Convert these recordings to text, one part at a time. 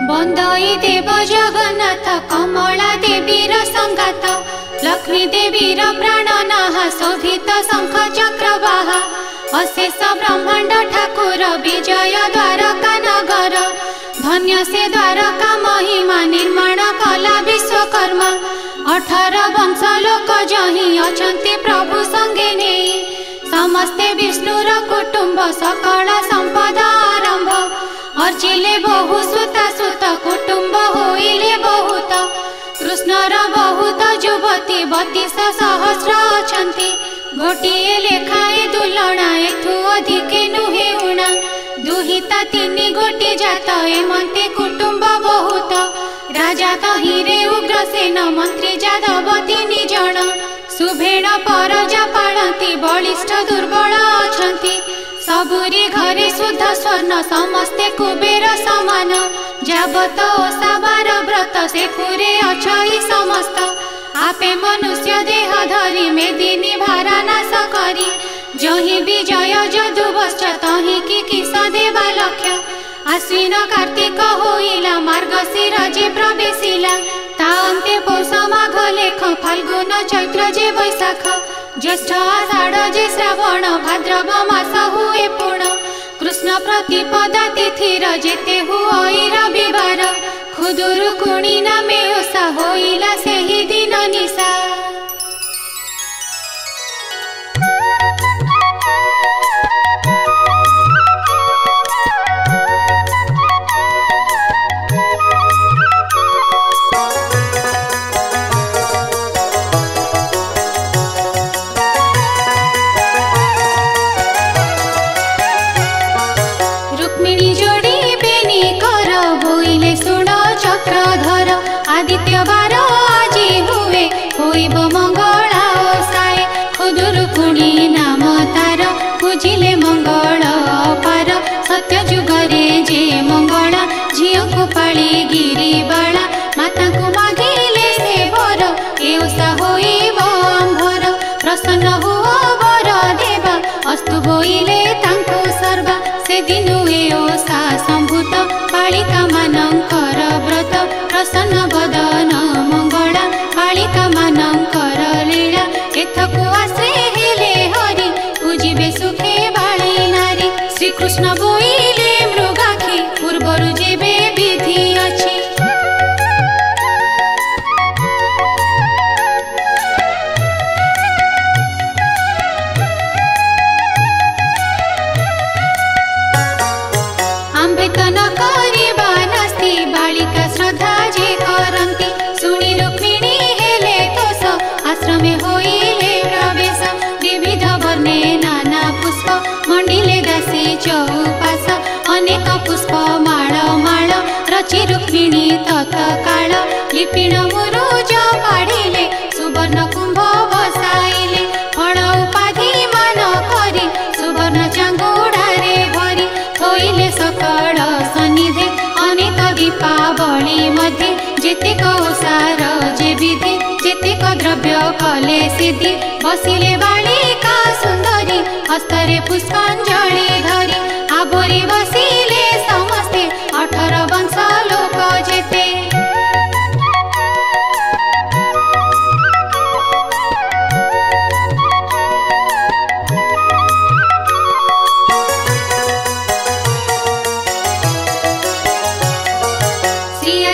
बंदई देव जगन्नाथ कमला देवीर संगात लक्ष्मी देवीर प्राणनाहा शोभित शंख चक्रवाहा अशेष ब्रह्मांड ठाकुर विजय द्वारका नगर धन्य से द्वारका महिमा निर्माण कला विश्वकर्मा 18 वंश लोक जही अछंती प्रभु संगे नहीं समस्ते विष्णुर कुटुंब सकल संपदा आरंभ अर्चिले बहु सुता सुत कुटुंब होइले बहुत कृष्णर बहुत युवती 32 सहस्र अछंती गोटिए लेखाए दुलणा एथु अधिके नुहे उणा दुहिता 3 गोटी जात एमंते कुटुंब बहुत राजा तहिरे उग्रसेन मंत्री जादव 3 जन सुभेण परजा पालती बलिष्ठ दुर्बल अछंती सबुरी घरे शुद्ध स्वर्ण समस्ते कुबेर समान जाबत ओसाबार व्रत से पूरे अछई समस्त आपे मनुष्य देह धरी मेदिनी भारा नाश करी जही विजय जदुवश्च तही कि किस देवा लक्ष्य आश्विन कार्तिक होइला मार्गशीर जे प्रवेशिला तांते पौष माघ लेख फाल्गुन चैत्र जे बैशाख ज्येष्ठ आषाढ़ जे श्रावण भाद्रव मास हुए पूर्ण कृष्ण प्रतिपदा तिथिर जेते हुई रविवार खुदुरुकुणी नामे ओषा होइला सेहि दिन निशा आदित्यवार आजी हुए होइब मंगला ओसाए खुदुरुकुणी नाम तार पूजिले मंगल अपार सत्य जुगरे जे मंगला झियो को पाली गिरिबाला माता को मागिले से बर ए ओसा होइब आंभर प्रसन्न हुआ बर देवा अस्तु बोइले तांको सर्वा से दिनु ए ओसा संभूत बालिका मानंकर व्रत प्रसन्न बदन मंगला बालिका मानंकर लीला एथकु आश्रे हेले हरि पूजिबे सुखे बाली नारी श्रीकृष्ण बोइले मृगाखी पूर्वरु जेबे विधि अछि आम्बेतन करिबा नास्ति बालिका श्रद्धा जे करन्ति सुनि रुक्मिणी हेले तोष आश्रमे होइले प्रवेश विविध वर्णे नाना पुष्प मंडिले दासी चौपास अनेक पुष्प माळ माळ रचि रुक्मिणी तत्काल लिपिण मुरुज पाढ़िले सुवर्ण कुंभ बसाइले फल उपाधि मान करी सुवर्ण चांगुड़ारे भरी थोइले सकल सन्निधे अनेक दीपावली मध्ये जेतेक ओसार जे विधि जेतेक द्रव्य कले सिद्धि बसिले बालिका सुंदरी हस्तरे पुष्पांजलि धरी आबोरी बसिले समस्ते 18 वंश लोक जेते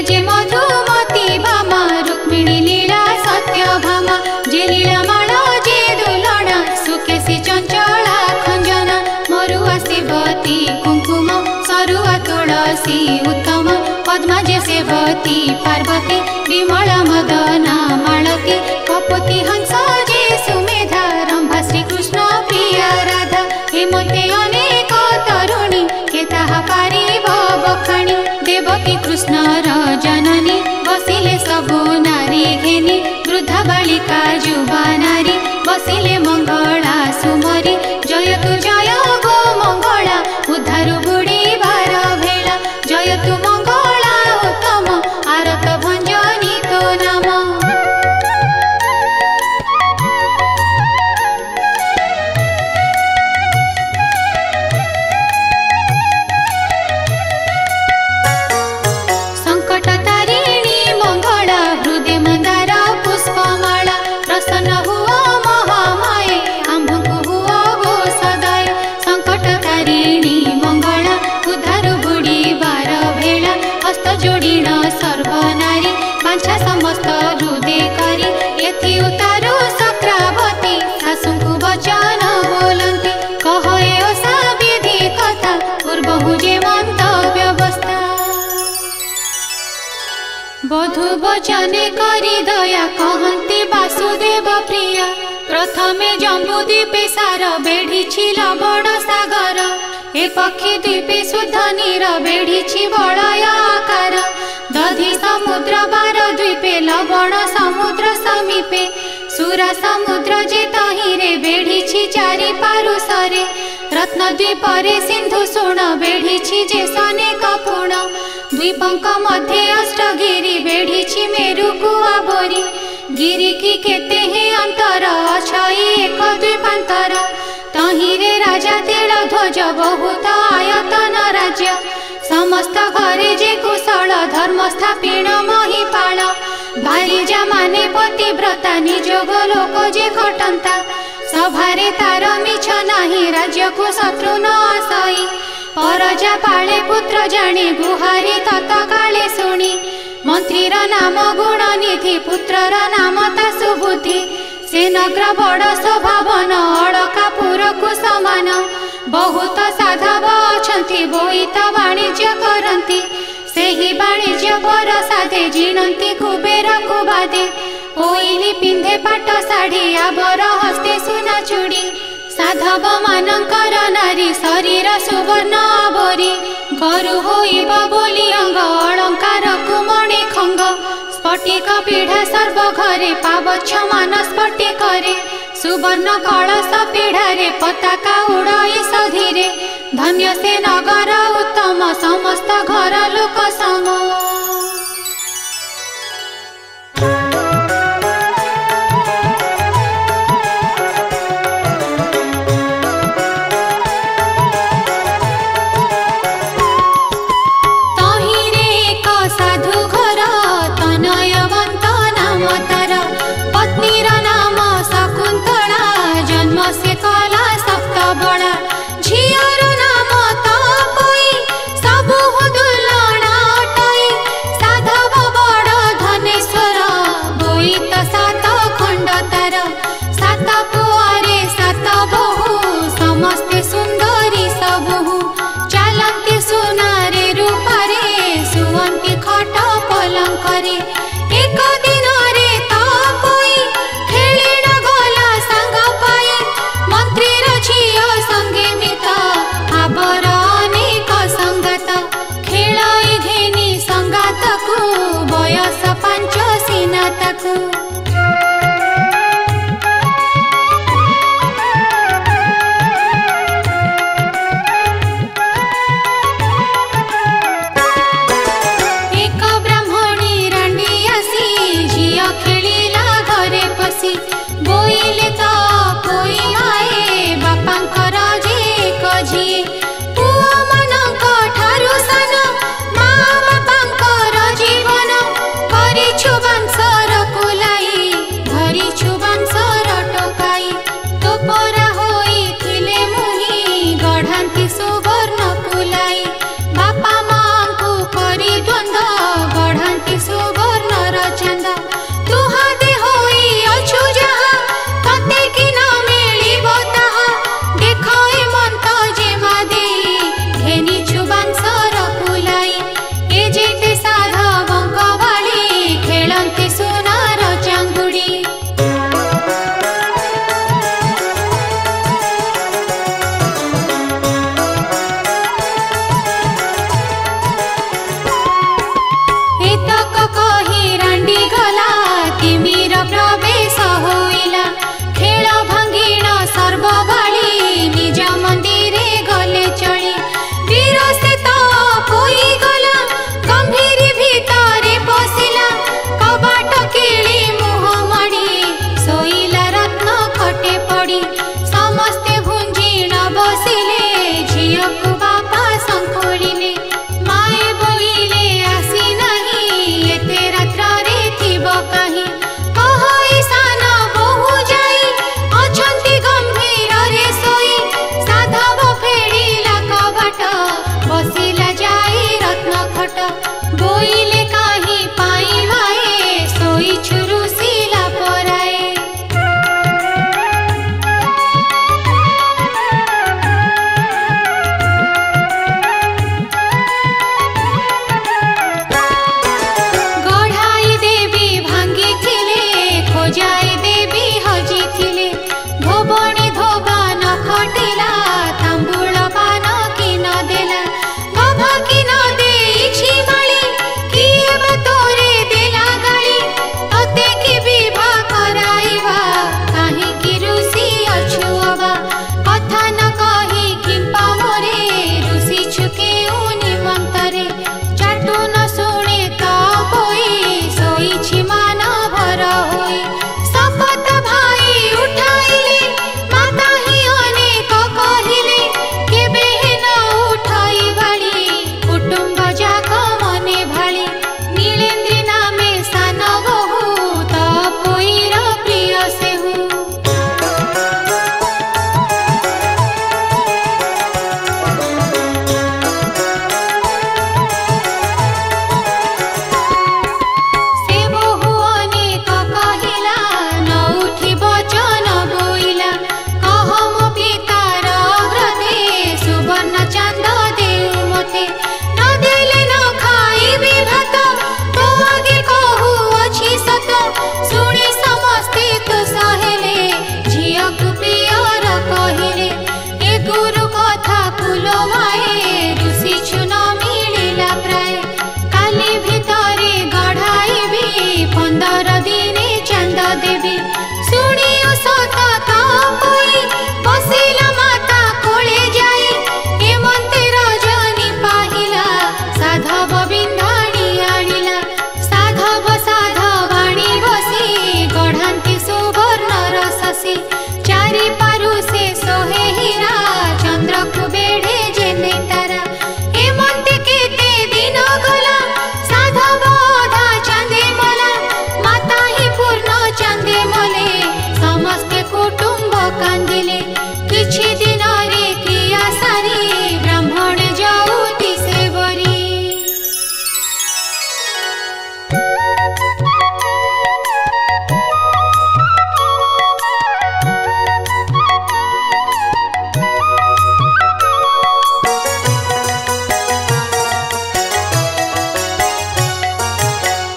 जे मधुमती भामा रुक्मिणी लीला सत्य भामा जे लीला माळ जे दुलणा सुकेशी चंचला खंजना मरुआ सेवती कुंकुम सरुआ तुलसी उत्तम पद्मा जे सेवती पार्वती विमला मदना माळ कृष्णर जननी बसिले सबु नारी घेनी वृद्धा बालिका युवा नारी बसिले मंगला सुमरी जय तु जय गो मंगला उद्धारु बुड़ी भार भेला जय तु मंगला उत्तम आरत भंजनी तो नाम संकट तारिणी मंगला हृदय मंदार पुष्पमाला प्रसन्न हुआ महामाये आम्भको हुआ गो सदाय संकट तारिणी मंगला उद्धार बुड़ी बार भेला हस्त जोड़ीण सर्वनारी बांछा समस्त हृदय करी एथि उतारो सक्रावती सासुଙ୍କୁ वचन बोलंती कहे ओसा विधि कथा पूर्वहु जे मंतव्य व्यवस्था बधु वचने करी दया कहंती वासुदेव प्रिया प्रथमे जम्बूद्वीपे सार बेढ़ी लवण सागर ए पक्षी द्वीपे शुद्ध नीर बेढ़ी बलय आकार दधि समुद्र बार द्वीपे लवण समुद्र समीपे सुरा समुद्र जे तहिरे बेढ़ी चारि पारुषरे रत्नद्वीपरे सिंधु सुण बेढ़ी जे सनेक पुण द्वीपंक मध्य अष्टगिरी बेढ़ी मेरु कुआबरी गिरी की केते हे अंतर अछई एक द्वीपांतर तहिरे राजा तेल ध्वज बहुत आयतन राज्य समस्त घरे जे कुशल धर्म स्थापिण महिपाल भारिजा माने पतिव्रता निजोग लोक जे खटंता सभारे तार मिछ नाही राज्य को शत्रु न आसई परजा पाले पुत्र जानी गुहारी तत काले शुणी मंत्रीर नाम गुणनिधि पुत्रर नाम ता सुबुद्धि से नग्र बड़ स्वभावन अड़कापुर को समान बहुत साधव अछंती बोईत वाणिज्य करंती सेही वाणिज्य पर साधे जिणंती कुबेर कुबादे कोइली पिंधे पाट साड़ी आबर हस्ते सुना चूड़ी साधव मानकर नारी शरीर सुवर्ण आवरी गरु होइब बोली अंग अलंकार कुमणि खंग स्फटिक पीढ़ा सर्व घरे पावछ मान स्फटिकरे सुवर्ण कलश पीढ़ारे पताका उड़ई सधीरे धन्य से नगर उत्तम समस्त घर लोक सम छु बंशर कुलाई बोइले काही पाई माए सोई छुरुसिला पराए। गढ़ाई देवी भांगी थिले खोजाई देवी हजी थिले धोबणी धोबा न खटिला तांबूल पान कि न देला बाबा कि न देइछि माली किए बा तोरे देला गाली तोते कि विवाह कराइबा काहे कि रुसी अछुअबा कथा न कही किंपा मोरे रुसी छुके उनि मंतरे चाटू न सुने तो होई सोईछि मान भर होई शपथ भाई उठाइले माता ही अनेक कहिले केबे न उठाई बाली कुटुंब जाक मने भाली नीलेन्द्री नामे सान बहु तो पोईर प्रिय सेहु। से बहु अनेक कहिला न उठी वचन बोइला कह मो पितार व्रते सुवर्ण चांद देउ मते न देले न खाइबी भात तो आगे कहू अछि सत शुणी समस्ते तो सहेले झिया को पियर कहिले ए गुरु कथा कुलो माए ऋषि छुन मिलिला प्राय काली भितरे गढ़ाइबी 15 दिने चांद देवी शुणी सत तापई बसिला माता कोले जाई ए मंते रजनी पाहिला साधव बिंधाणी आनिला साधव साधवाणी बसी गढ़ांती सुवर्णर शशि चारि पारु से सोहे हीरा चंद्र को बेढ़े जेने तारा ए मंते केते दिन गला साधव अधा चांदे मला माता ही पूर्ण चांदे मले समस्ते कुटुंब कांदिले किछि दिन रे क्रिया सारी ब्राह्मण जाऊती से बरी।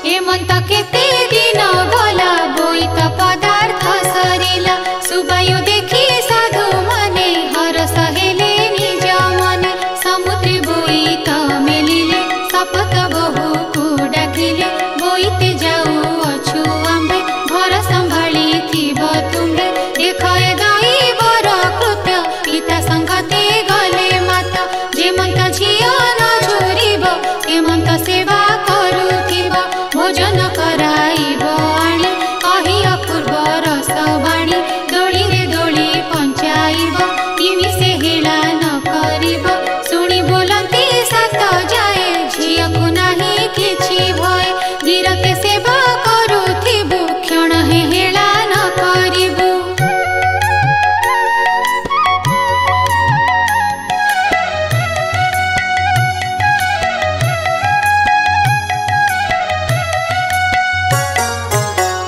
हेमंत केते दिन गला बोईत पदार्थ सरिला सुबायु देखी साधु मने हरस हेले निज मने समुद्री बोईत मेलिले शपथ बहु को डाकिले बोईते जाऊ अछु आंबे घर संभाली थिब तुम्बे देखाए दैवर कृत्य पिता संगते गले माता जेमंत झिया न छोरिब हेमंत सेवा करुथिब भोजन कराइब आणी कही अपूर्व रस बाणी दोली रे दोली पंचाइब तिमी से हेला न करिब शुणी बोलती सात जाए झिया को नाही किछि भय धीरते सेवा करुथिबु क्षण हे हेला न करिबु।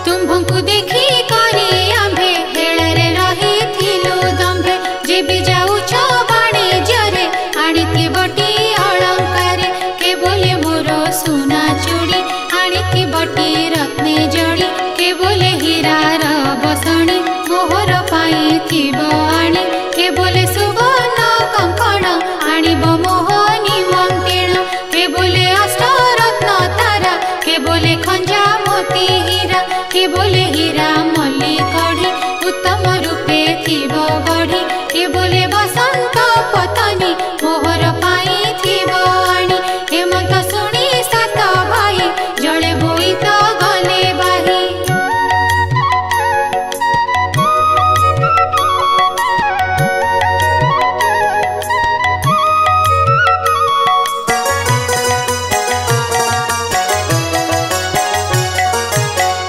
तुम्भंकु देखी करी आंभे हेळरे रहिथिलु दंभे जेबे जाउछ वाणिज्ୟରେ आनिथिबटी अलंकारे के बोले मोर सोना चूड़ी आनिथिबटी रत्ने जड़ी के बोले हीरार बसणी मोहर पाइथिब आणी के बोले सुवर्ण कंकण आनिब मोहनी मंतेण के बोले अष्टरत्न तारा के बोले खंजा मोती हीरा के बोले हीरा मल्ली कढ़ी उत्तम रूपे थिब गढ़ी के बोले बसंत पतनी मोहर पाई थिब आणी हेमंत शुणी सात भाई जड़े बोईत गले बाही।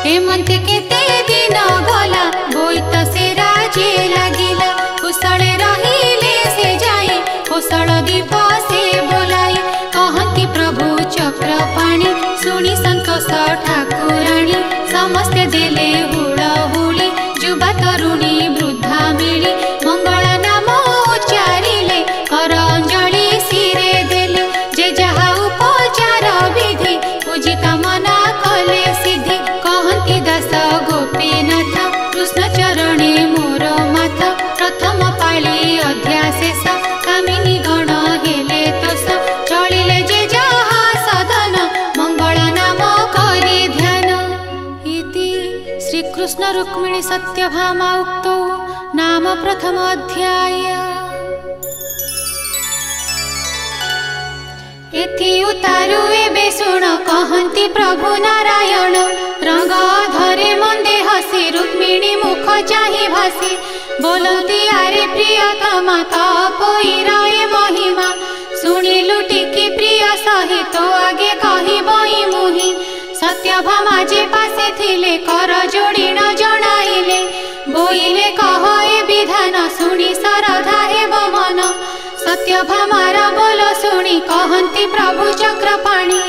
हेमंत केते दिन गला बोईत से राजे लागिला कुशल रहिले से जाए कुशल दीप से बोलाई कहती प्रभु चक्रपाणी शुणी संतोष ठाकुराणी समस्ते देले हुड़हुड़ी जुबा तरुणी वृद्धा मिली मंगल नाम उच्चारिले कर अंजलि सिरे देले जे जहा उपचार विधि पूजी कामना कले सिद्धि कहती दास गोपीनाथ कृष्ण चरणे मोर माथ प्रथम पाली अध्याशेष कामिनी गण हेले तोष चलिले जे जहा सदन मंगल नाम करी ध्यान इति श्रीकृष्ण रुक्मिणी सत्यभामा उक्तौ नाम प्रथम अध्याय। एथि उतारु एबे शुण कहन्ति प्रभु नारायण रंग धरे मंदे हसी रुक्मिणी मुख चाहि भासी बोलती आरे प्रियतमा तपोईर ए महिमा शुणिलु टिकी प्रिय सहित आगे कहिबई मुहि सत्यभामा जे पासे थिले कर जोड़ी न जणाइले बोइले कह ए विधान शुणी सरधा हेब मन सत्यभामार बोल शुणी कहन्ति प्रभु चक्रपाणी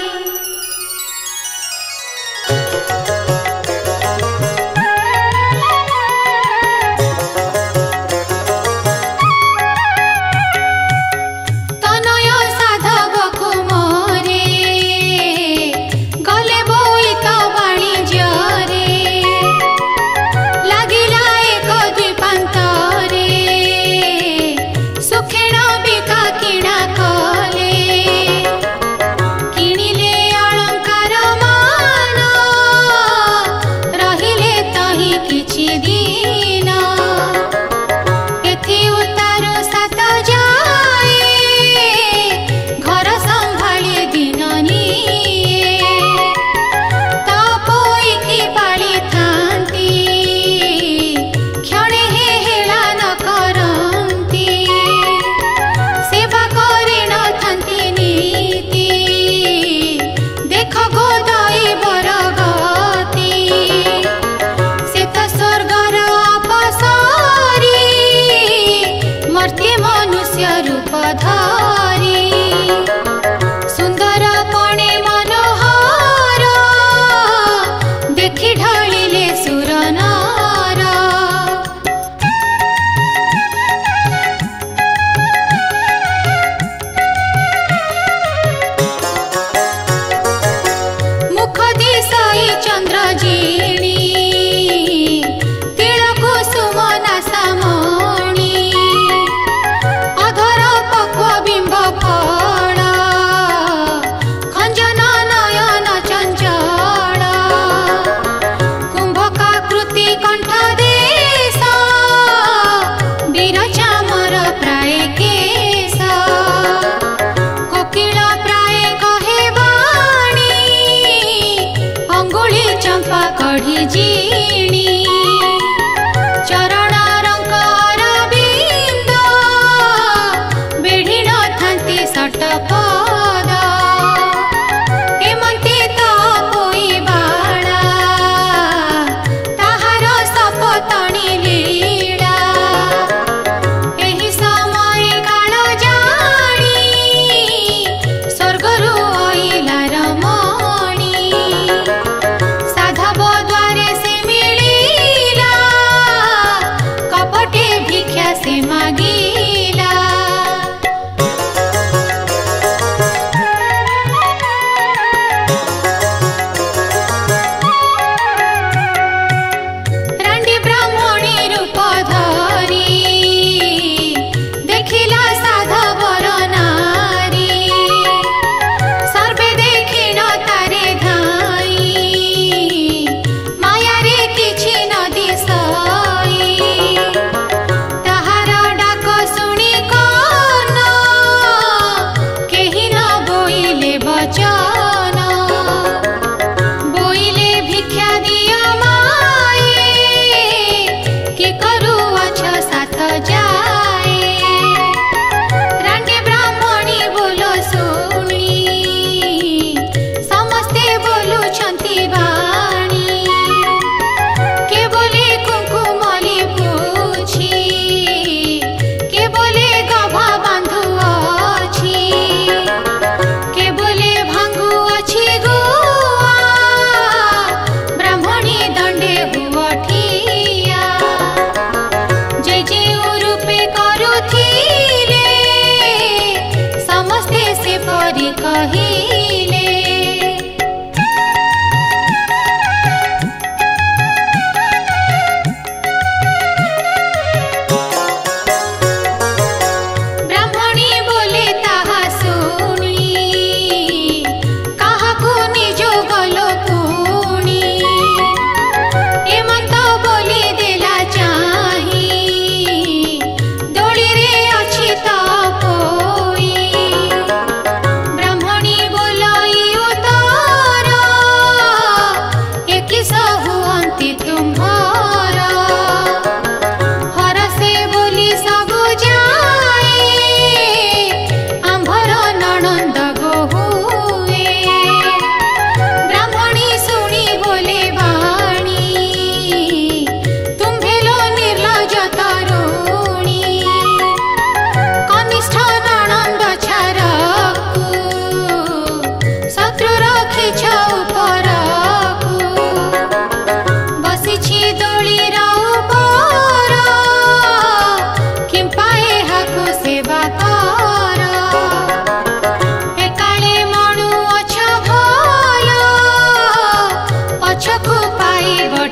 साधव द्वारे से मिली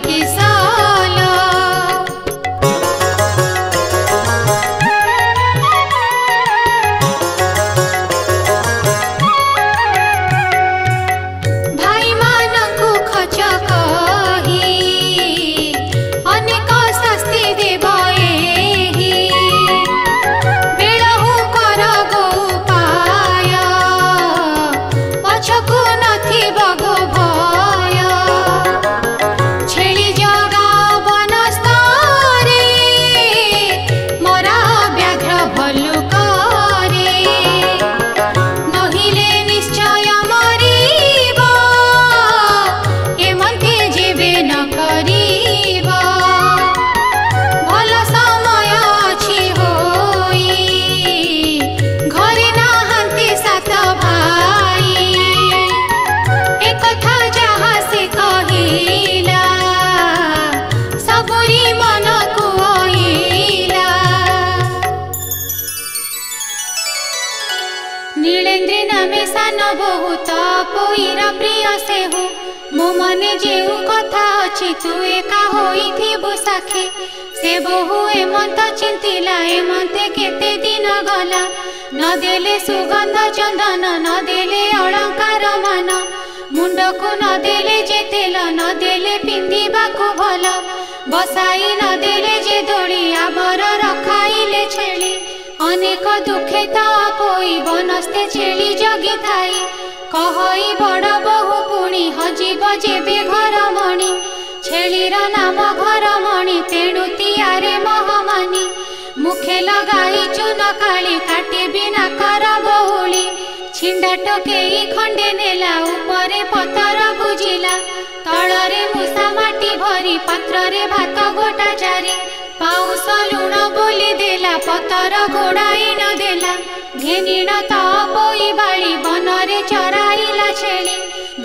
किसल भाई मानकु खच कही अनेक शास्ति देव एही बेलहु कर गो पाय पछकु नथिब गो भय छेली जगा बनस्तरे मरा व्याघ्र भल्लुकरे नहिले निश्चय मरिब एमन्ते जेबे न करिब भल समय अछि होई घरे नाहांती सात भाई एकथा जहा से कहिला सबुरी मन कुइला नीलेन्द्री नामे सान बहुत पोईर प्रिय से हो मो मने जेउ कथा अछि तू एका होइथिबु साखी से बहु एमंत चिंतिला एमंते केते दिन गला न देले सुगंध चंदन न देले अलंकार मान मुंडकु न देले जे तेल न देले पिंधिबाकु भल बसाई न देले जे दोड़ी आबर रखाइले छेली अनेक दुखे पोई बनस्ते छेली जगी थाई कहई बड़ बहु पुणी हजिब जेबे घर मणि छेलीर नाम घर मणि तेणु तियारे महमानी मुखे लगाई चुन काली काटे बिना कर बहुली छिंडा टोकेई खंडे नेला उपरे पतर बुझिला तଳରେ मूसा माटी भरी पात्रे भात गोटा चारी पाउस लुण बोली देला पतर घोड़ाई न देला घेनिण त पोई बाड़ी बनरे चराइला छेली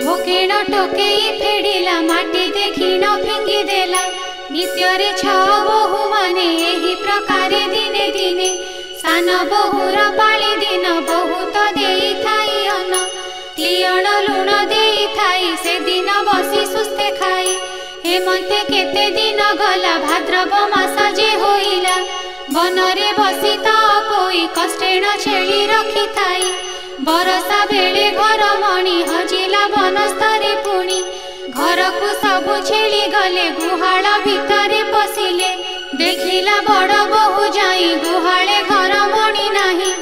भोकेण टोकेई फेडिला माटी देखिण फिंगी देला नित्ୟରେ छ बहु माने एही प्रकारे दिने दिने सान बहुर पाଳି दिन बहुत देई थाई अन्न लियण लुण देई थाई से दिन बसी सुस्ते खाई हेमंते केते दिन गला भाद्रव मास जे होइला बनरे बसी त पोई कष्टेण छेली रखी थाई बरसा बेले घर मणि हजिला बनस्तरे पुणी घरकु सबु छेली गले गुहाळ भितरे पसिले देखिला बड़ बहु जाई गुहाळे घर मणि नाही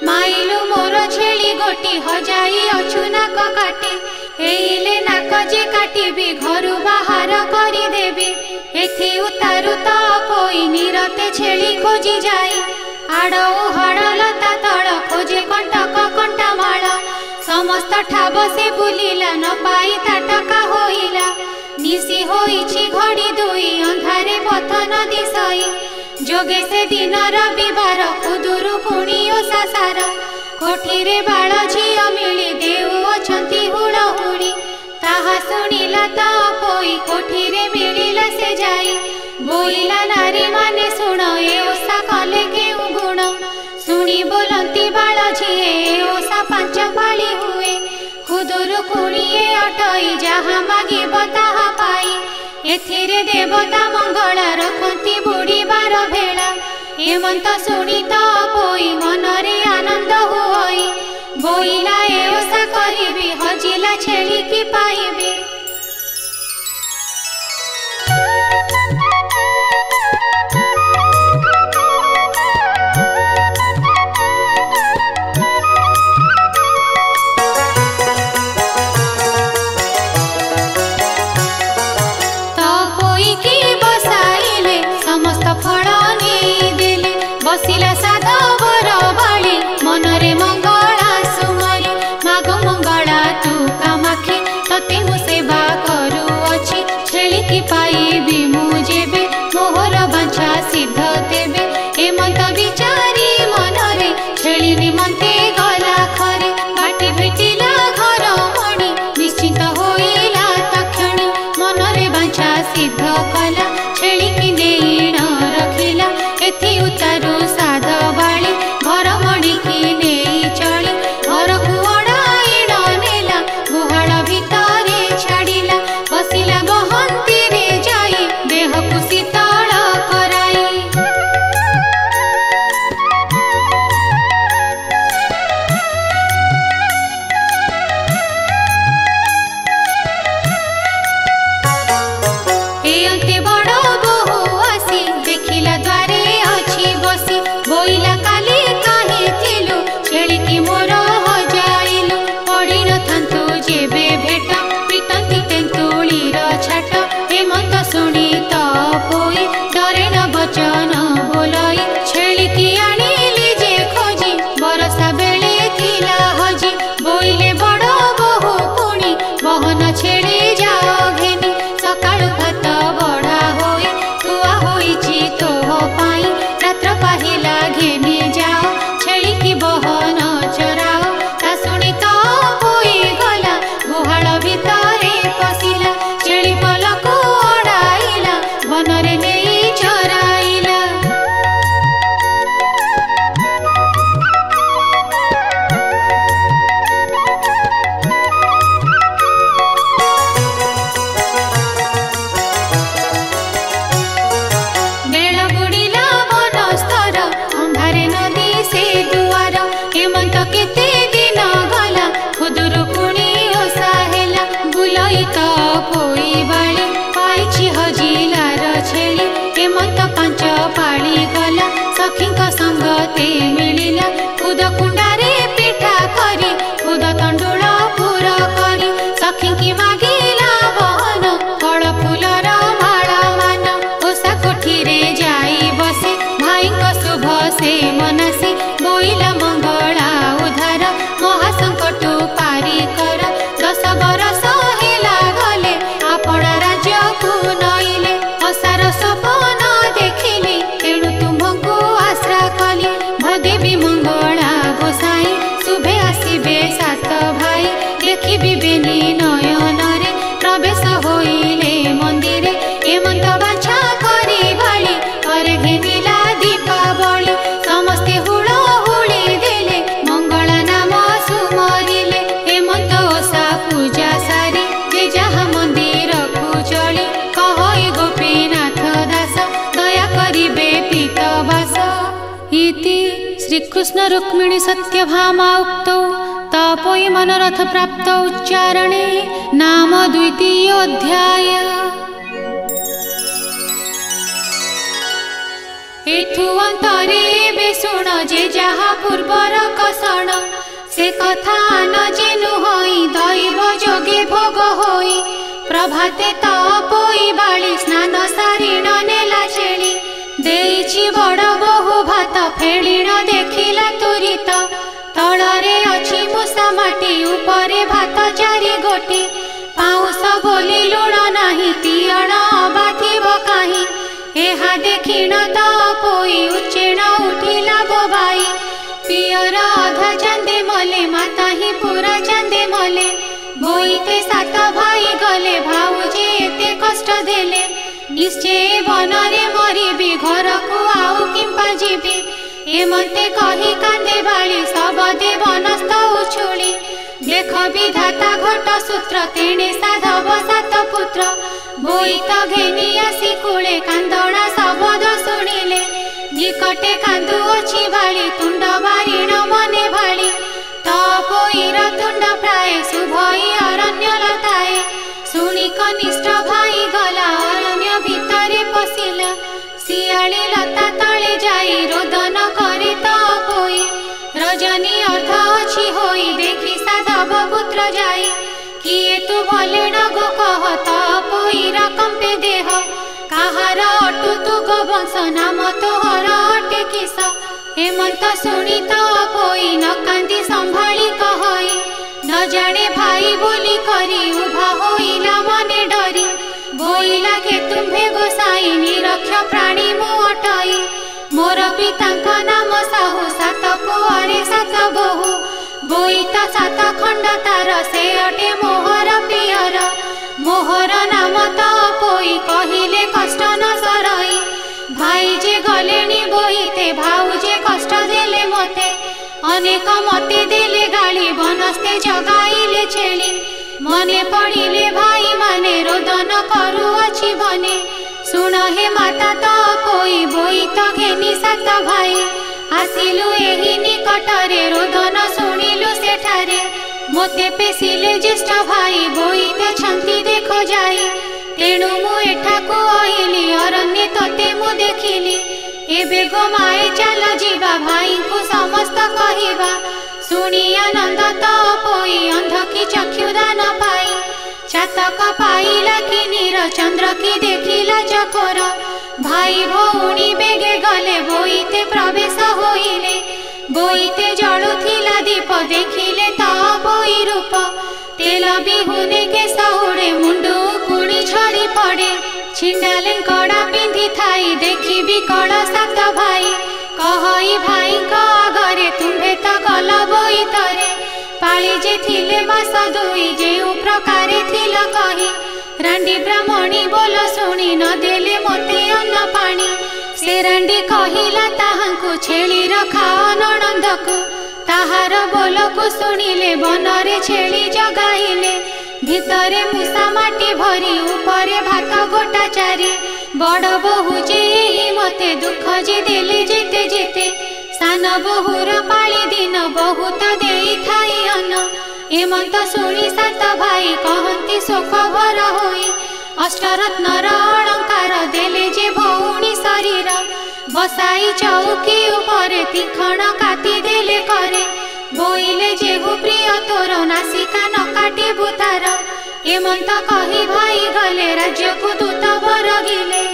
माइलु मोर छेली गोटी हजाई अछु नाक काटे एइले नाक जे काटिबी घरु बाहर करी देबी एथि उतारु त पोई निरते छेली खोजी जाई आड़ हाड़ लता तळ खोजे कंटक कंटा माळ समस्त ठाब से बुलिला न पाई ताटका होइला निसी होइछि घड़ी दुई अंधारे पथ न दिसई जोगे से दिन रविवार खुदुरु कुणी ओसा सार कोठीरे बाळ झियो मिली देउ अछंती हुड़हुड़ी ताहा सुनिला त पोई कोठीरे मिलिला से जाई बोलिला नारी माने सुण ए ओसा कले केउ गुण सुनी बोलंती बाळ झिए ए ओसा पांच पाଳି हुए खुदुरु कुणिए अटई जहा मागिब ताहा पाई एथिरे देवता मंगल रखंती बुड़ीबार भेला हेमंत सुनी त पोई मनरे आनंद हुई बोइला ए ओसा करिबी हजिला छेली की पाइबी बसिला साधवर बाली मनरे मंगला सुमरी माग मंगला तू कामाखी तते मु सेवा करू अछि छेली की पाइबी मु जेबे मोहर बांछा सिद्ध तेबे हेमंत विचारी मनरे छेली निमंते गला खरे बाटी भेटिला घर मणि निश्चिंत होइला तक्षणी मनरे बांछा सिद्ध कला छेली की देई न रखिला एथि उतारू साध बाली घर मणि की नहीं चली घर को ओढ़ाई नेला गुहाल भितरे छाड़िला बसिला गहंती रे जाई पांच पाली गला सखी संगते मिलिला खुद कुंडारे पिठा करी खुद तंडुल पुर करी सखी की मागिला बहन फल फूलर माला मान ओषा कोठी रे जाई बसे भाई शुभ से मनसी बोइला मंगला उधार महासंकटु पारी कर 10 बरस हेला गले आपण राज्य को नईले असार सपन देखिली तेणु तुमको आश्रा कली भदेवी मंगला गोसाई शुभे आसीबे 7 भाई देखी बेनी नयन रे प्रवेश होइले मंदिरे एमंत बाछा करी भाली करे घेनिला दीपावली समस्ते हुड़ हुड़ी देले मंगला नाम सुमरिले एमंत ओषा पूजा सारी जे जहा मंदिर को चली कहई गोपीनाथ दास दया करिबे पीतवास इति श्रीकृष्ण रुक्मिणी सत्यभामा उक्तौ तपोई मनोरथ प्राप्त उच्चारणे नाम द्वितीय अध्याय। एथु अंतरे बेसुण जे जहा पूर्वर कषण से कथा न जेनु होई दैव जोगे भोग होई प्रभाते तपोई बाली स्नान सारिण नेला छेली देइछि बड़ बहु भात फेलिण देखिला तुरित तଳରେ ଅଛି मूषा माटी उपरे भात 4 गोटी पाउस बोली लुण नाही तियण बाथिब काहि एहा देखिण तपोई उच्चेण उठिला बोबाई पियर अधा चांदे मले माता ही पूरा चांदे मले बोईते 7 भाई गले भाऊजे एते कष्ट देले निश्चय बनरे मरिबी घर को आउ किंपा जीबी एमते कही कांदे बाली सब दे बनस्थ उछुली देख विधाता घट सूत्र तेणे साधव 7 पुत्र बोईत घेनी आसी कूले कांदणा शब्द शुणिले निकटे कांदु अछि भाली तुंड बारिण मने भाली तपोईर तुंड प्राय शुभई अरण्य लताए शुणी कनिष्ठ भाई गला अरण्य भितरे पशिला शियाली लता तले जाई रोदन करे तपोई रजनी अर्ध अछि होई देखि साधव पुत्र जाई किए तू भले गो कह तपोईर कंपे देह काहार अटु तू गोवंश नाम तोहर अटे किस हेमंत शुणी तपोई न कांदी संभाली कहई न जाने भाई बोली करी उभा होइला मने डरी बोइला के तुम्हे गोसाई निरक्ष प्राणी मु अटई मोर पितांक नाम साहू 7 पुअरे 7 बहु बोईत 7 खंड तार से अटे मोहर प्रियर मोहर नाम तपोई कहिले कष्ट न सरई भाई जे गलेनी बोईते भाऊजे कष्ट देले मते अनेक मते देले गाली बनस्ते जगाइले छेली मने पड़िले भाई माने रोदन करू अछि बने सुन हे माता तपोई बोईत घेनी 7 भाई आसिलु एही निकटरे रोदन शुणिलु सेठारे मोते पेसिले ज्येष्ठ भाई बोईते छंती देखो जाई तेणु मु एठाकु आइली अरण्ये तते मु देखिली एबे गो माए चल जीवा भाई को समस्त कहिबा शुणी आनंद तपोई अंध की चक्षुदान पाई चातक पाइला कि नीर चंद्र की देखिला चकोर भाई भौणी बेगे गले बोईते प्रवेश होइले बोईते जळुथिला दीप देखिले तपोई रूप तेल बिहुने के सहुड़े मुंडू कुड़ी झड़ी पड़े छिंडाले कड़ा पिंधि थाई देखी विकल 7 भाई कहई भाई आगरे तुम्हे तो गल बोईतरे पाली जे थिले मास 2 जेउ प्रकारे थिल कही रांडी ब्राह्मणी बोल शुणी न देले मोते अन्न पानी से रांडी कहिला ताहांकु छेली रखाओ नणंदकु ताहार बोल को शुणिले बनरे छेली जगाइले भितरे मूषा माटी भरी उपरे भात गोटा 4 बड़ बहु जे मते दुख जे देले जेते जेते सान बहुर पाली दिन बहुत देई थाई अन्न एमंत शुणी 7 भाई कहंती शोक भर होई अष्टरत्नर अलंकार देले जे भौणी शरीर बसाई चौकी उपरे तीखण काटी देले करे बोइले जेहु प्रिय तोर नासिका न काटी भूतार एमंत कही भाई गले राज्य को दूत बरगिले।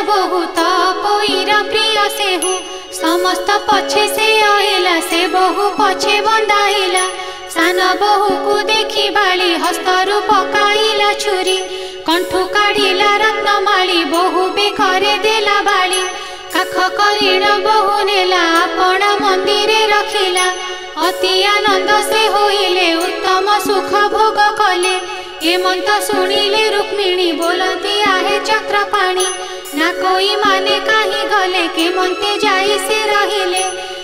बहुत पोईर प्रिय सेहु समस्त पछे से आइला से बहु पछे बंधाइला सान बहु को देखी बाली हस्तरु पकाइला छुरी कंठु काढ़िला रत्नमाली बहु बेखरे देला बाली काख करीण बहु नेला आपण मंदिरे रखिला अति आनंद से होइले उत्तम सुख भोग कले एमंत शुणिले रुक्मिणी बोलती आहे चक्रपाणी ना कोई माने कहीं गले के मनते जाई से रहिले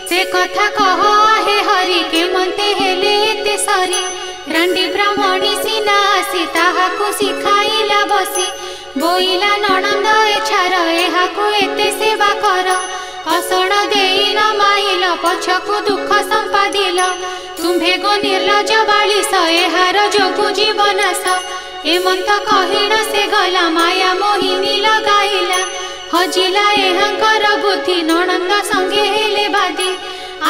से कथा कह आहे हरि के मनते हेले एते सरी रंडी ब्राह्मणी सीना आसी ताहाकु सिखाई बसी बोइला नणंद एछार एहाकु एते सेवा कर कसण देई न माइल पछकु दुख संपादिल तुम्भे गो निर्लज बालिस एहार जोगु जीवनाश एमंत कहिण से गला माया मोहिनी लगाइला हजिला एहांकर बुद्धि नणंद संगे हेले बादी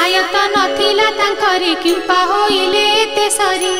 आयत नथिला तांकरी किंपा होइले एते सरी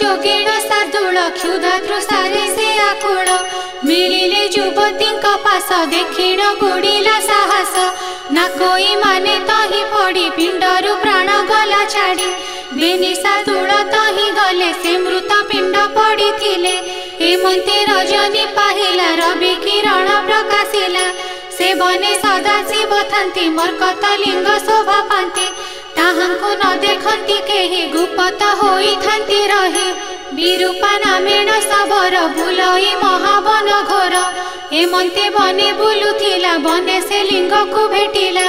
जोगिण शार्दूल क्षुधा तृषारे से आकुल मिलिले युवती पास देखिण बुड़ीला साहस ना कोई माने तही पड़ी पिंडरु प्राण गला छाड़ी बेनी शार्दूल तही गले से मृत पिंड पड़ी थिले एमंती रजनी पाहिला रवि किरण प्रकाशिला से बने सदा शिव थांती मर्कत लिंग शोभा पांती ताहांको न देखंती केहि गुप्त होई थांती रहे विरूपा नामेण सबर बुलई महावन घोर एमंते बने बुलुथिला बने से लिंग को भेटिला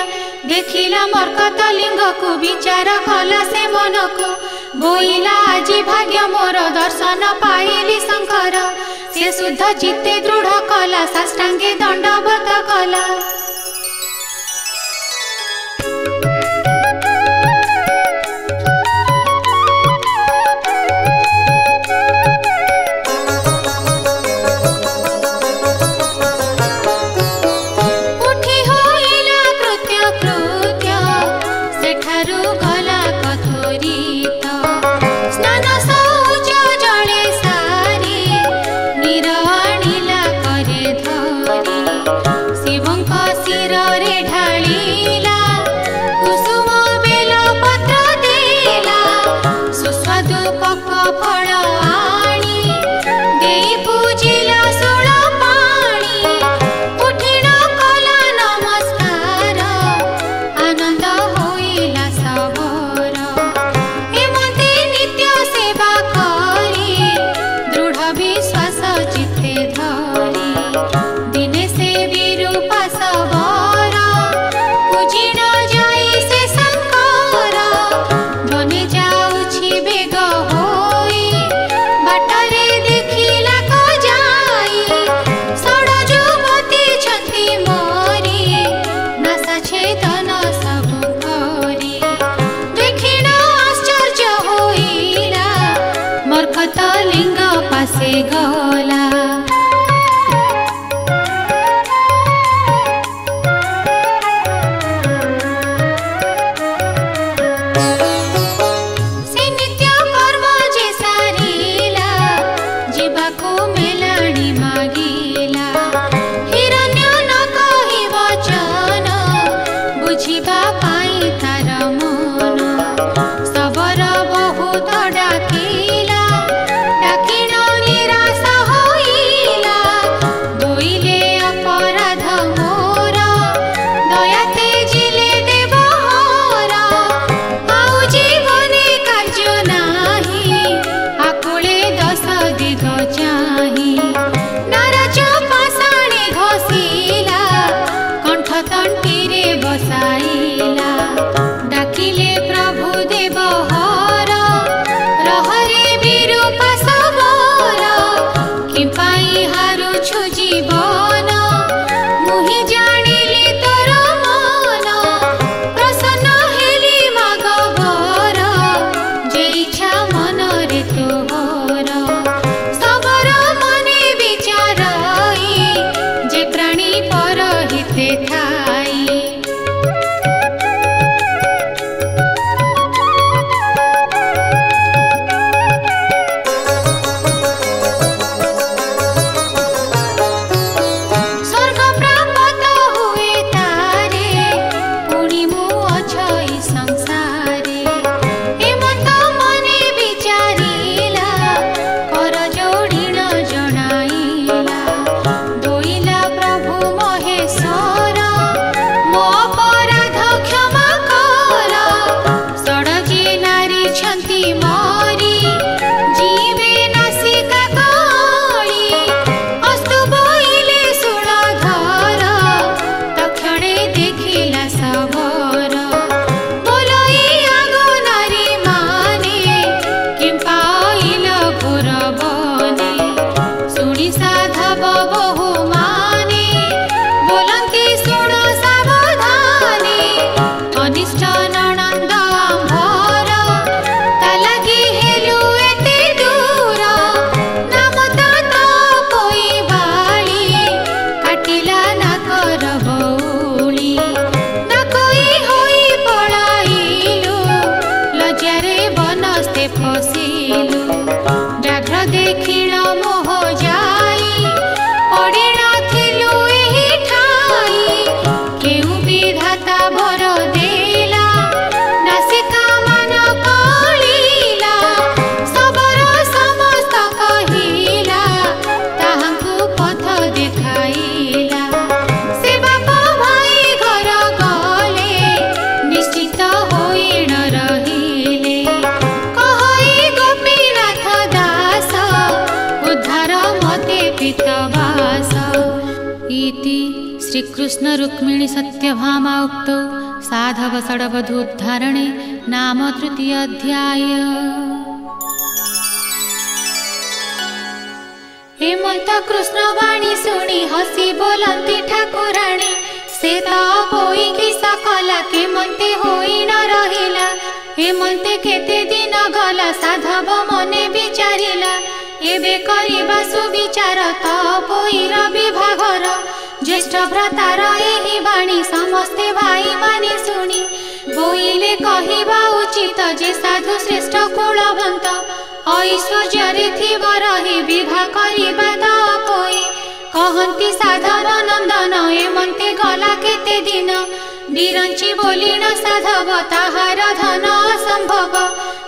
देखिला मर्कत लिंग को विचार कला से मन को बोइला आजी भाग्य मोर दर्शन पाइली शंकर से शुद्ध चित्ते दृढ़ कला साष्टांगे दंडवत कला जीवा ଆସିଲୁ ବ୍ୟାଘ୍ର ଦେଖିଲ ମୋହ ଯାଇ ପଡ଼ି ନଥିଲୁ ଏହି ଠାଇ କେଉଁ ବିଧାତା ବର ଦେଲା ନାସିକା ମାନ କଳିଲା ସବର ସମସ୍ତ କହିଲା ତାହାଙ୍କୁ ପଥ ଦେଖାଇଲା ସେ ବାପ ଭାଇ ଘର ଗଲେ ନିଶ୍ଚିତ ହୋଇ ନ ରହିଲେ କହଇ ଗୋପୀନାଥ ଦାସ ଉଦ୍ଧାର ମତେ ପିତବାସ। इति श्रीकृष्ण रुक्मिणी सत्यभामा उक्तौ साधव षड्वधू उद्धारणे नाम तृतीय अध्याय। हेमंत कृष्ण वाणी शुणी हसी बोलती ठाकुराणी से तो पोईकी सकला केमंते होई न रहिला हेमंते केते दिन गला साधव मने विचारिला एबे करिबा सुविचार तो पोईर विभागर ज्येष्ठ भ्रातार एही बाणी समस्ते भाई माने शुणी बोईले कहिबा उचित जे साधु श्रेष्ठ कुलवंत ऐश्वर्य थिब रही विवाह करिबा तो पोई कहंती साधव नंदन एमंते गला केते दिन बिरंची बोलिण साधव ताहार धन असंभव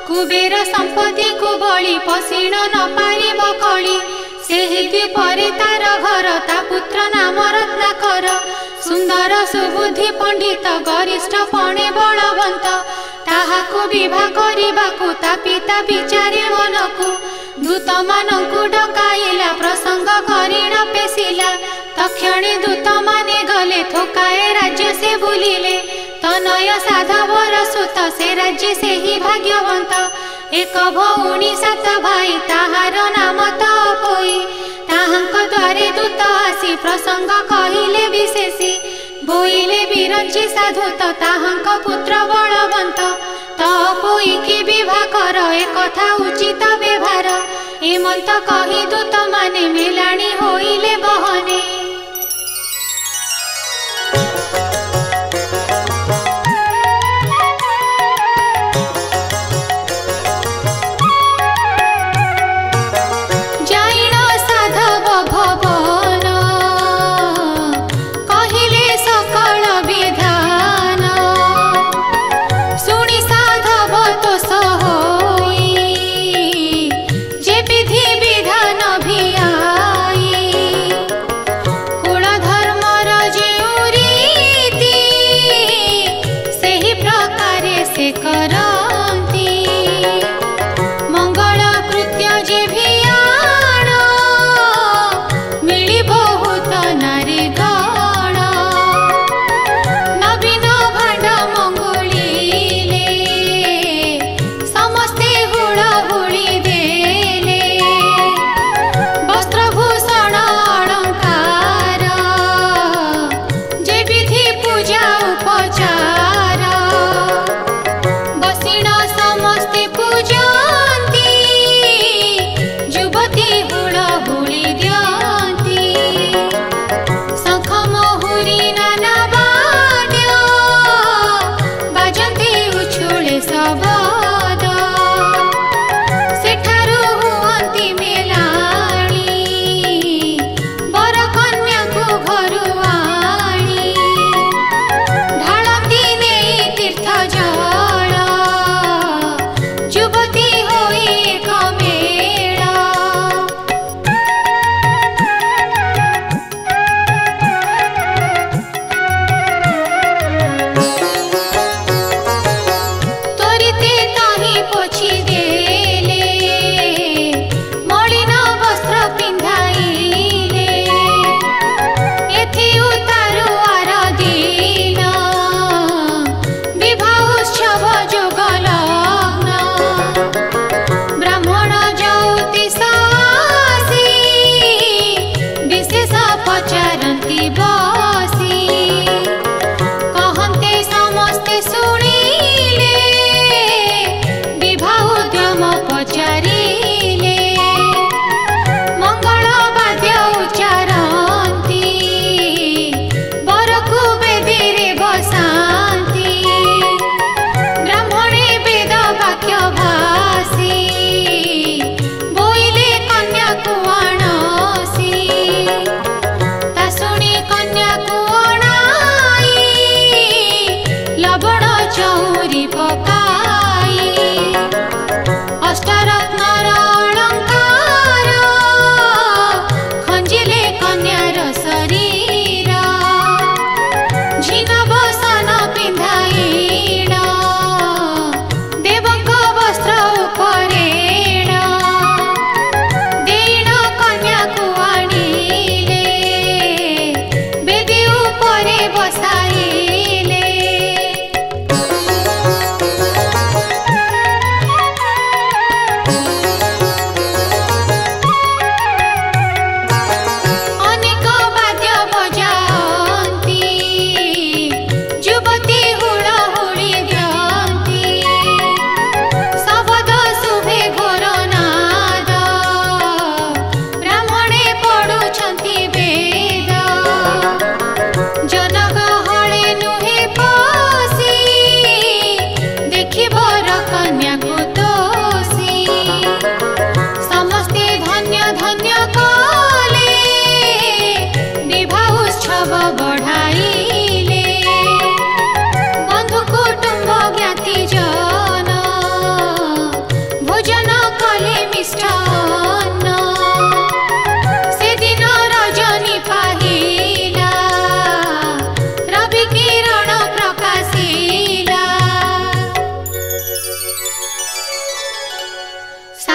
कुबेर संपत्ति को बळी पशिण न पारिब कळी सेहि द्वीपरे तार घर ता पुत्र नाम रत्नाकर सुंदर सुबुद्धि पंडित गरिष्ठ पणे बलवंत ताहाकु विवाह करिबाकु ता पिता विचारे मनकु दूत मानकु डकाइला प्रसंग करिण पेशिला तक्षणे दूत माने गले थोकाए राज्य से बुलिले तनय साधवर सुत से राज्य से ही भाग्यवंत एक भौणी सात भाई ताहार नाम तपोई ताहांक द्वारे दूत आसी प्रसंग कहिले विशेषी बोइले बिरंची साधु तो ताहांक पुत्र बलवंत तपोई की विवाह कर एकथा उचित व्यवहार हेमंत कही दूत माने मेलाणी होइले बहने।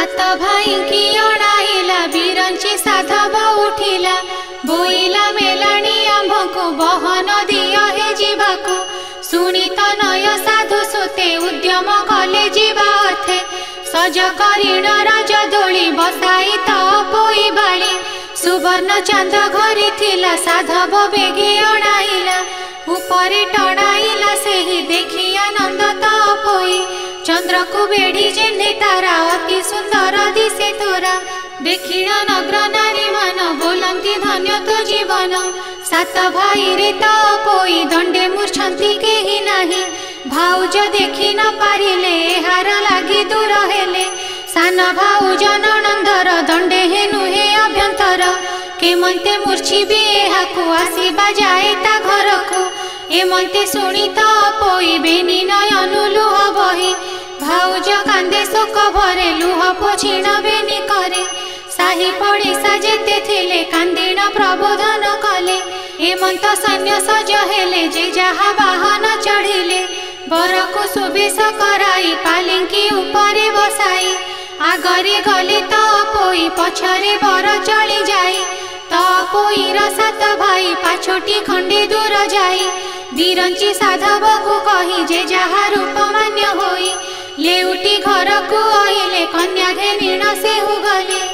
सात भाई की अणाइला बिरंची साधव उठिला बोइला मेलाणी आंभ को बहन दिया हे जीवाकू सुनी तो नय साधु सुते उद्यम कले जीवा अर्थे सज करीण राज दोली बसाई तो पोई बाली सुवर्ण चांद घरी थिला साधव बेगे अणाइला उपरे टणाइला सेही देखी आनंद तो पोई चंद्र को बेड़ी जेने तारा अति सुंदर दिसे तोरा देखिण नग्र नारी मान बोलंती धन्य तो जीवन सात भाई रे तो पोई दंडे मूर्छंती केही नाही भाउज देखी न पारिले हार लागी दूर हेले सान भाउज ननंदर दंडे हे नुहे अभ्यंतर केमंते मूर्छिबे एहाकू आसीबा जाए ता घरकू एमंते शुणी तो पोई बेनी नयनु लुह बही भाउज कांदे शोक भरे लुह पोछिण बेनी करे साही पड़िशा जेते थिले कांदिण प्रबोधन कले हेमंत सैन्य सज हेले जे जहा वाहन चढ़िले बर को सुबेश कराई पालिंकी उपरे बसाई आगरे गले तो पोई पछरे बर चली जाई तो पोईर सात भाई पाछोटी खंडे दूर जाई बिरंची साधव को कही जे जहा रूप मान्य होई लेउटी घर को आइले कन्या घेनिण से हो गले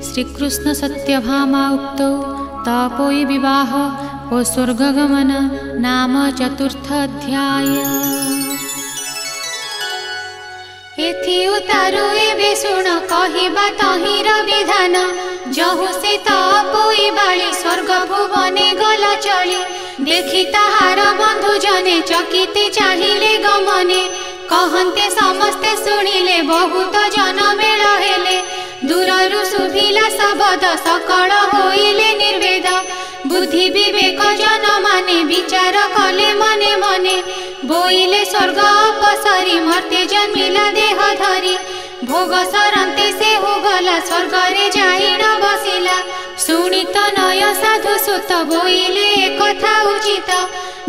श्रीकृष्ण सत्यभामा उक्तौ तापोई विवाह और स्वर्गगमन नाम चतुर्थ अध्याय। चिट्ठी उतारू एबे शुण कहवा तहिर विधान जहु से तपोई बाली स्वर्ग भुवने गला चली देखी ताहार बंधु जने चकिते चाहिए गमने कहते समस्ते शुणिले बहुत जन मेल हेले दूररु शुभिला शब्द सकल होइले निर्वेद बुद्धि विवेक जन माने विचार कले मने मने बोइले स्वर्ग अपसरी मर्त्य जन्मिला देह धरी भोग सरंते से हो गला स्वर्ग रे जाई न बसिला शुणित नय साधु सुत बोइले एकथा उचित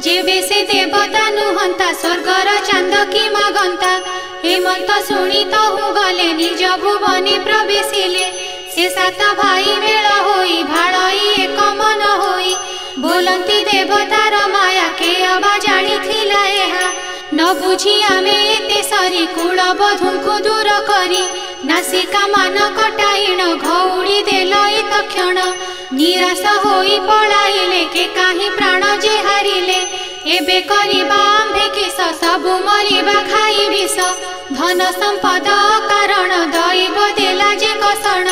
जेबे से देवता नुहंता स्वर्गर चांद की मगंता हेमंत शुणित हो गले निज भुवने प्रवेशिले से सात भाई मेल होई भाड़ई एक मन होई बोलती देवतार माया के अबा जानी थिला एहा न बुझी आमे एते सरी कुल बधुଙ୍କୁ दूर करी नासिका मान कटाइण घौड़ी देलई तक्षण निराश होई पळाइले के काही प्राण जे हारिले एबे करिबा आम्भे किस सबु मरिबा खाई विष धन संपद कारण दैव देला जे कसण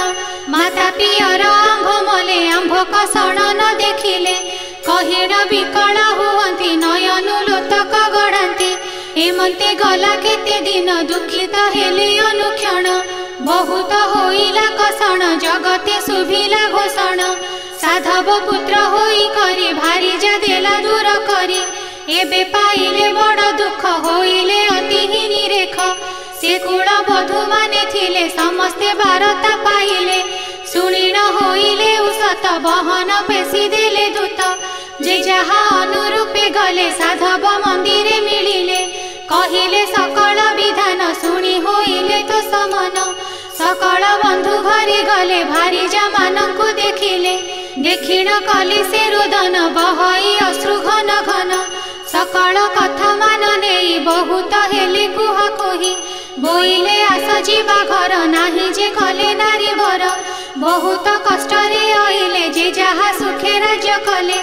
माता पियर आम्भ मले आम्भ कसण न देखिले कहिण विकल हुअन्ति नयनु लोतक गढ़ान्ति हेमंते गला केते दिन दुखित हेले अनुक्षण बहुत होइला कसण जगते शुभिला घोषण साधव पुत्र होई करी भारी जा देला दूर करी एबे पाइले बड़ दुख होइले अति ही निरेख से कुल बधू माने थिले समस्ते वार्ता पाइले शुणिण होइले उसत बहन पेशी देले दूत जे जहा अनुरूपे गले साधव मंदिरे मिलिले कहिले सकल विधान शुणी होइले तो समन सकल बंधु घरे गले भारी जा मानंकु देखिले देखिण कले से रुदन बहई अश्रु घन घन सकल कथा मान नेई बहुत हेले कुह कही बोइले आस जीवा घर नाही जे कले नारी वर बहुत कष्ट रे आइले जे जहा सुखे राज्य कले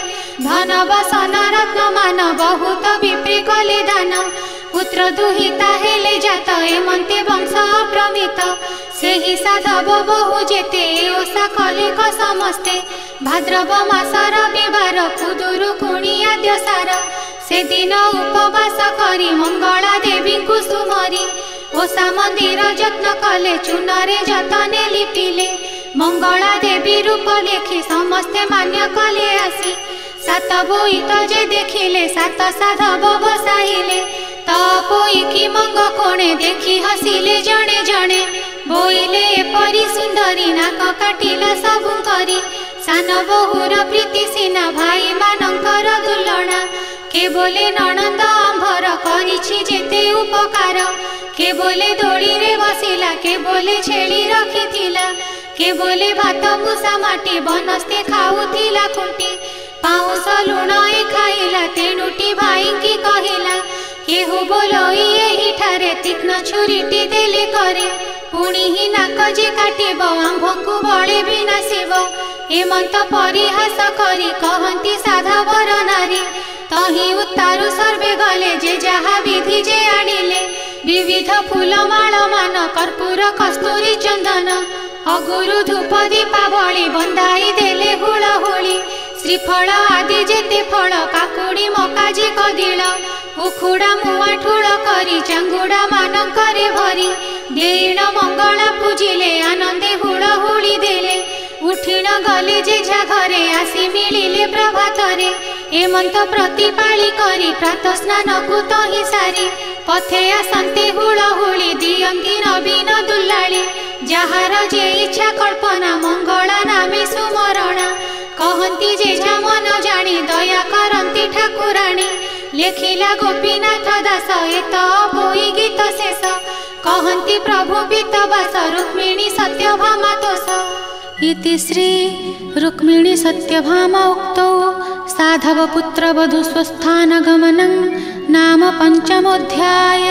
धन बसन रत्न मान बहुत विप्रे कले दान पुत्र दुहिता हेले जात हेमंते वंश अप्रमित सेहि साधव बहु जेते ओषा कले क समस्ते भाद्रव मास रविवार कुदुरु कुणिया द्यसार से दिन उपवास करी मंगला देवी कुसुमरी ओषा मंदिर जत्न कले चूनरे जतने लिपिले मंगला देवी रूप देखी समस्ते मान्य कले आसी सात बोईत जे देखिले सात साधव बसाइले तपोई की मंग कोणे देखी हसिले जणे जणे बोइले एपरी सुंदरी नाक काटिला सबु करी सान बहुर प्रीति सीना भाई मानकर दुलणा के बोले ननंद आंभर करिछि जेते उपकार के बोले दोड़ी रे बसिला के बोले छेली रखिथिला के बोले भात मुसा माटी बनस्ते खाउथिला खुंटी पाउस लुण ए खाइला तेणुटी भाई की कहिला केहू बोलई एही ठारे तीक्ष्ण छुरीटी देले करे पुणी ही नाक जे काटिब आंभंकु बळे भी नासिब हेमंत परिहास करी कहंती साधवर नारी तही उत्तारु सर्वे गले जे जहा विधि जे आनिले विविध फूल माळ मान कर्पूर कस्तूरी चंदन अगुरु धूप दीपावली बंधाई देले हुळहुळी श्रीफल आदि जेते फल काकुड़ी मका जे कदिल उखुड़ा मुआ ठूल करी चांगुड़ा मानकरे भरी देण मंगला पूजिले आनंदे हुळहुळी देले उठिण गले जे घरे आसी मिलिले प्रभातरे हेमंत प्रतिपाली करी प्रातः स्नान को तही सारी पथे आसंते हुळहुळी दियंती नवीन दुल्लाली जहार जे इच्छा कल्पना मंगला नामे सुमरणा कहंती जे मन जानी दया करंती ठाकुराणी लेखिला गोपीनाथ दास एत बोई गीत शेष कहंती प्रभु बीतवास रुक्मिणी सत्यभामा तोष इति श्री रुक्मिणी सत्यभामा उक्तौ साधव पुत्र वधू स्वस्थान गमनं नाम पंचमोऽध्याय।